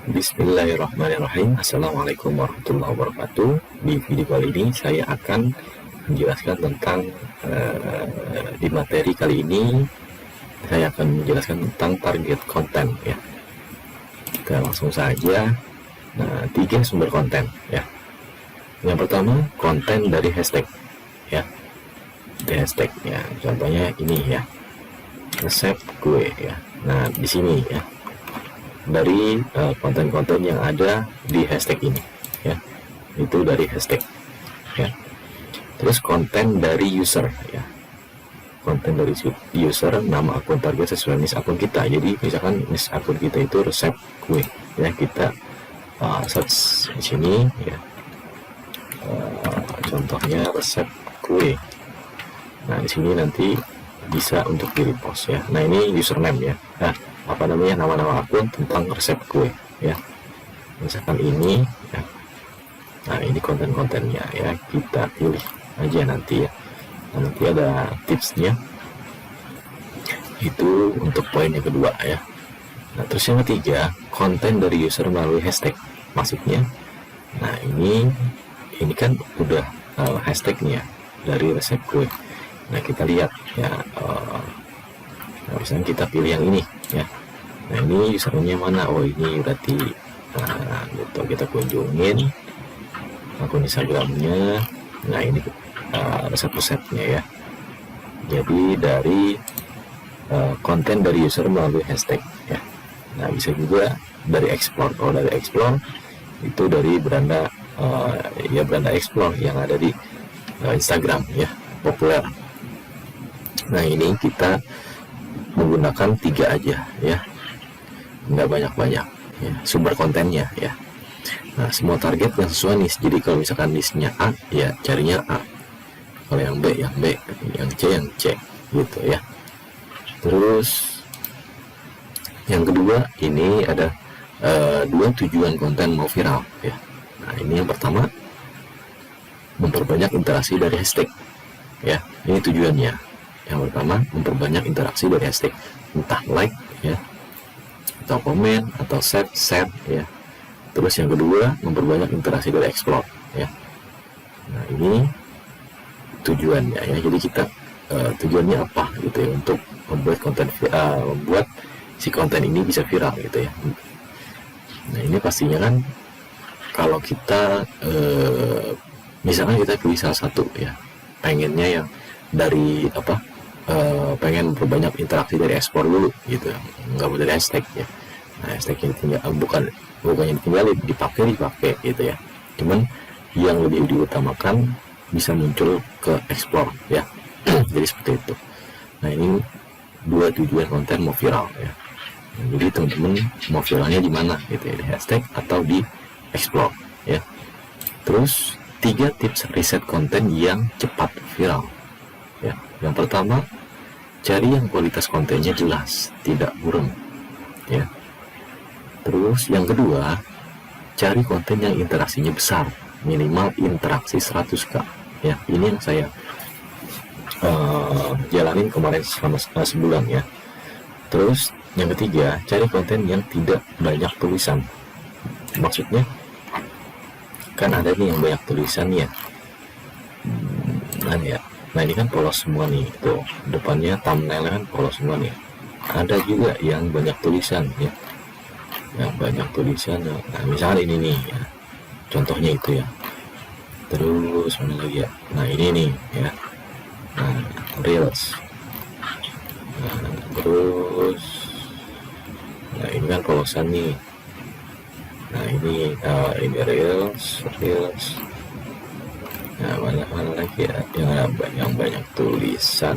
Bismillahirrahmanirrahim. Assalamualaikum warahmatullahi wabarakatuh. Di video kali ini saya akan menjelaskan tentang di materi kali ini saya akan menjelaskan tentang target konten ya. Kita langsung saja. Nah, 3 sumber konten ya. Yang pertama, konten dari hashtag ya. Dari hashtag ya. Contohnya ini ya. Resep kue ya. Nah, di sini ya. Dari konten-konten yang ada di hashtag ini ya, itu dari hashtag ya. Terus konten dari user ya, konten dari user, nama akun target sesuai niche akun kita. Jadi misalkan niche akun kita itu resep kue ya, kita search di sini ya, contohnya resep kue. Nah, di sini nanti bisa untuk di repost ya. Nah, ini username ya. Nah, apa namanya, nama-nama akun tentang resep kue ya, misalkan ini ya. Nah, ini konten-kontennya ya, kita pilih aja nanti ya. Nah, nanti ada tipsnya itu untuk poin yang kedua ya. Nah, terus yang ketiga, konten dari user melalui hashtag. Maksudnya, nah ini kan udah hashtagnya dari resep kue. Nah, kita lihat ya, nah, misalnya kita pilih yang ini ya. Nah, ini username mana? Oh, ini berarti gitu, kita kunjungin akun Instagramnya. Nah, ini resep-resepnya ya. Jadi dari konten dari user melalui hashtag ya. Nah, bisa juga dari explore. Kalau dari explore itu dari beranda ya, beranda explore yang ada di Instagram ya, populer. Nah, ini kita menggunakan 3 aja ya, nggak banyak-banyak ya, sumber kontennya ya. Nah, semua target yang sesuai niche. Jadi kalau misalkan niche-nya A ya, carinya A. Kalau yang B, yang B. Yang C gitu ya. Terus yang kedua, ini ada 2 tujuan konten mau viral ya. Nah, ini yang pertama, memperbanyak interaksi dari hashtag ya. Ini tujuannya. Yang pertama, memperbanyak interaksi dari hashtag, entah like ya, atau komen, atau share ya. Terus yang kedua, memperbanyak interaksi dari explore ya. Nah, ini tujuannya ya. Jadi kita tujuannya apa gitu ya, untuk membuat konten membuat si konten ini bisa viral gitu ya. Nah, ini pastinya kan kalau kita misalkan kita pilih salah satu ya, pengennya yang dari apa, pengen memperbanyak interaksi dari ekspor dulu gitu, nggak boleh dari hashtag ya. Nah, hashtagnya tinggal, bukannya ditinggalin, dipakai gitu ya. Cuman yang lebih diutamakan bisa muncul ke explore ya. Jadi seperti itu. Nah, ini 2 tujuan konten mau viral ya. Nah, jadi teman-teman mau viralnya di mana gitu ya, di hashtag atau di explore ya. Terus 3 tips riset konten yang cepat viral ya. Yang pertama, cari yang kualitas kontennya jelas, tidak buram ya. Terus yang kedua, cari konten yang interaksinya besar, minimal interaksi 100k ya. Ini yang saya jalanin kemarin selama sebulan ya. Terus yang ketiga, cari konten yang tidak banyak tulisan. Maksudnya kan ada nih yang banyak tulisannya. Nah ya, nah ini kan polos semua nih, tuh depannya thumbnailnya kan polos semua nih. Ada juga yang banyak tulisan ya, yang banyak tulisan. Nah, misalnya ini nih ya, contohnya itu ya. Terus mana lagi ya? Nah, ini nih ya. Nah, reels. Nah, terus nah, ini kan polosan nih. Nah, ini reels. Nah, mana lagi ya yang banyak tulisan.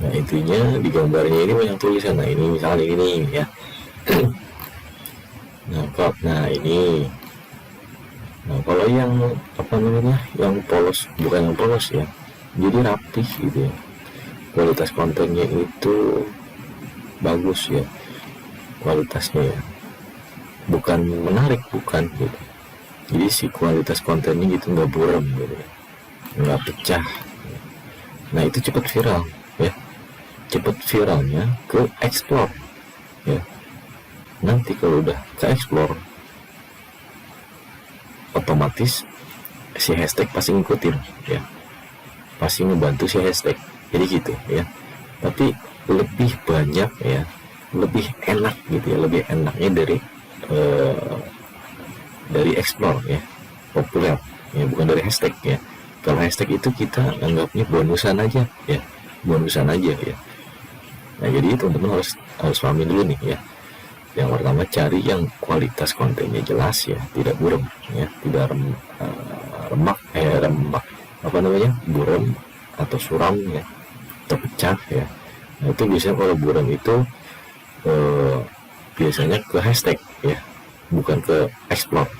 Nah, intinya di gambarnya ini banyak tulisan. Nah, ini misalnya ini ya. Nah, ini. Nah, kalau yang apa namanya, yang polos, bukan yang polos ya, jadi rapih gitu ya, kualitas kontennya itu bagus ya, kualitasnya ya, bukan menarik, bukan gitu. Jadi si kualitas kontennya gitu nggak buram gitu ya, nggak pecah. Nah, itu cepat viral ya, cepat viralnya ke explore ya. nanti kalau udah ke explore, otomatis si hashtag pasti ngikutin ya, pasti ngebantu si hashtag. Jadi gitu ya. Tapi lebih banyak ya, lebih enak gitu ya, lebih enaknya dari explore ya, populer ya, bukan dari hashtag ya. Kalau hashtag itu kita anggapnya bonusan aja ya, bonusan aja ya. Nah jadi teman-teman harus pahami dulu nih ya. Yang pertama, cari yang kualitas kontennya jelas ya, tidak buram ya, tidak remak apa namanya, buram atau suram ya, atau pecah ya. Nah itu biasanya kalau buram itu biasanya ke hashtag ya, bukan ke explore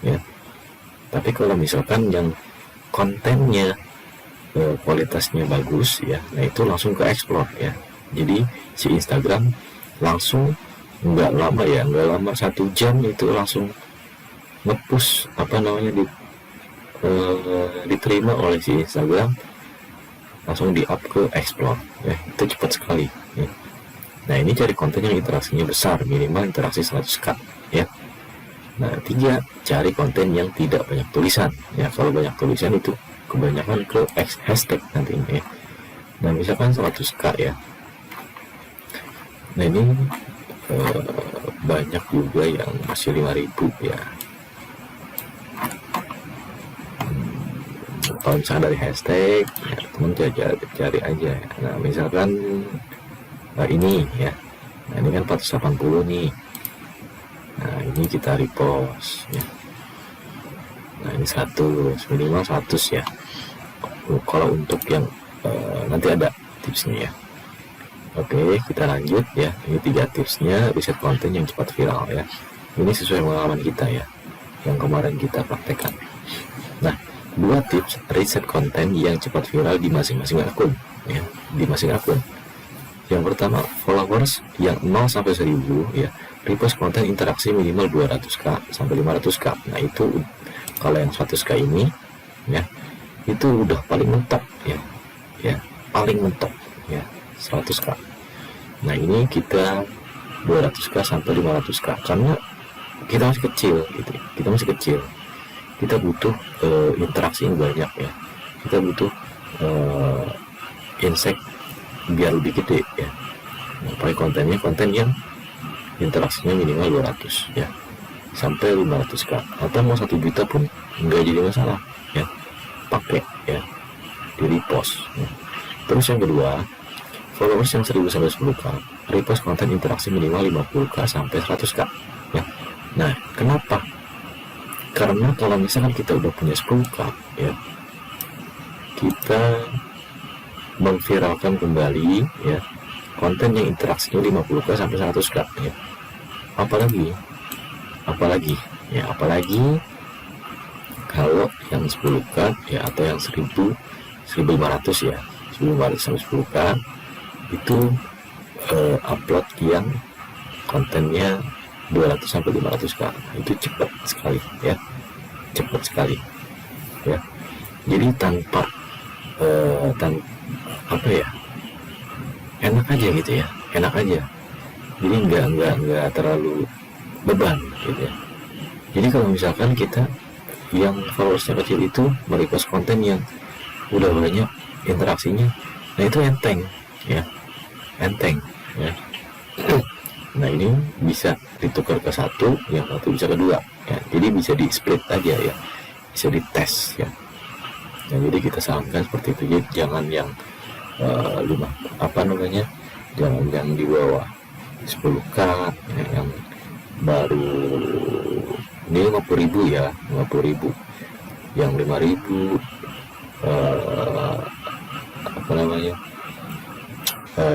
ya. Tapi kalau misalkan yang kontennya kualitasnya bagus ya, nah itu langsung ke explore ya. Jadi si Instagram langsung nggak lama 1 jam itu langsung nge-push apa namanya, diterima oleh si Instagram, langsung di-up ke explore ya. Itu cepat sekali ya. Nah ini cari konten yang interaksinya besar, minimal interaksi 100k ya. Nah 3, cari konten yang tidak banyak tulisan ya. Kalau banyak tulisan itu kebanyakan ke hashtag nantinya ya. Nah misalkan 100k ya, nah ini banyak juga yang masih 5.000 ya. Kalau misalnya dari hashtag ya, teman cari aja ya. Nah misalkan ini ya, nah ini kan 480 nih, nah ini kita repost ya. Nah ini 100, minimal 100 ya. Kalau untuk yang nanti ada tipsnya ya. Oke, kita lanjut ya. Ini 3 tipsnya riset konten yang cepat viral ya. Ini sesuai pengalaman kita ya, yang kemarin kita praktekkan. Nah, 2 tips riset konten yang cepat viral di masing-masing akun ya, di masing akun. Yang pertama, followers yang 0 sampai 1000 ya, repost konten interaksi minimal 200k sampai 500k. Nah, itu kalau yang 100k ini ya, itu udah paling mentok ya. Ya, paling mentok ya, 100k. Nah ini kita 200k sampai 500k, karena kita masih kecil gitu, kita masih kecil, kita butuh interaksi yang banyak ya, kita butuh insight biar lebih gede ya. Nah, pakai kontennya konten yang interaksinya minimal 200 ya sampai 500k, atau mau 1 juta pun nggak jadi masalah ya, pakai ya, di repost ya. Terus yang kedua, followers yang 1000 sampai 10k, repost konten interaksi minimal 50k sampai 100k ya. Nah kenapa? Karena kalau misalkan kita udah punya 10k ya, kita memviralkan kembali ya konten yang interaksinya 50k sampai 100k ya. Apalagi kalau yang 10k ya, atau yang 1500 ya, 1500 sampai 10k itu upload yang kontennya 200 sampai 500k, itu cepat sekali ya, cepat sekali ya. Jadi tanpa apa ya, enak aja gitu ya, enak aja. Jadi nggak terlalu beban gitu ya. Jadi kalau misalkan kita yang followersnya kecil itu merepost konten yang udah banyak interaksinya, nah itu enteng ya, enteng ya. Nah ini bisa ditukar ke 1, yang 1 bisa ke 2 ya. Jadi bisa di split aja ya, bisa dites ya. Nah jadi kita sarankan seperti itu. Jadi jangan yang jangan yang di bawah 10k ya, yang baru ini 50.000 ya, 50.000, yang 5.000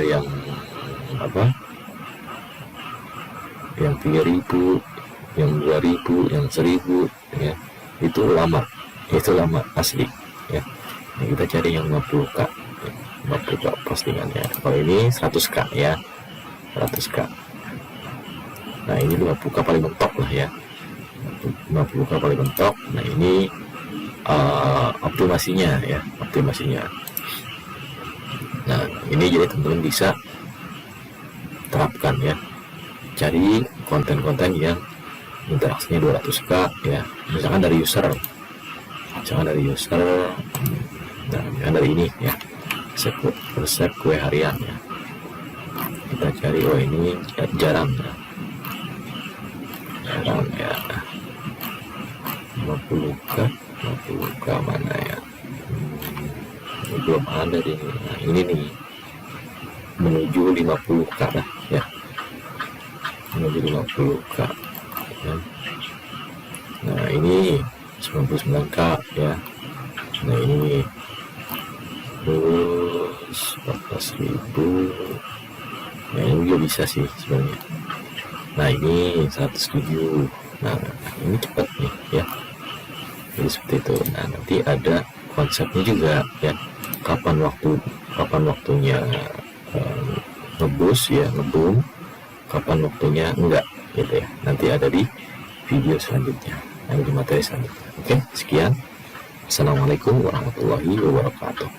yang yang 3.000, yang 2.000, yang 1.000 ya, itu lama asli ya. Nah, kita cari yang 50k ya, 50k postingannya. Kalau ini 100k ya, 100k. Nah ini 50k paling mentok lah ya, 50k paling mentok. Nah ini optimasinya ya, optimasinya. Nah ini jadi teman-teman bisa terapkan ya, cari konten-konten yang interaksinya 200k ya, misalkan dari user, nah misalkan dari ini ya, resep kue harian ya, kita cari, oh ini jarang ya, 50k mana ya, ini belum ada di ini. Nah ini nih menuju 50k lah ya, menuju 50k ya. Nah ini 99k ya, nah ini terus 14.000 ya, ini juga bisa sih sebenarnya. Nah ini 107, nah ini cepat nih ya, jadi seperti itu. Nah nanti ada konsepnya juga ya, kapan waktunya ngeboost ya, ngeboom, kapan waktunya enggak gitu ya, nanti ada di video selanjutnya, di materi selanjutnya. Oke, sekian. Assalamualaikum warahmatullahi wabarakatuh.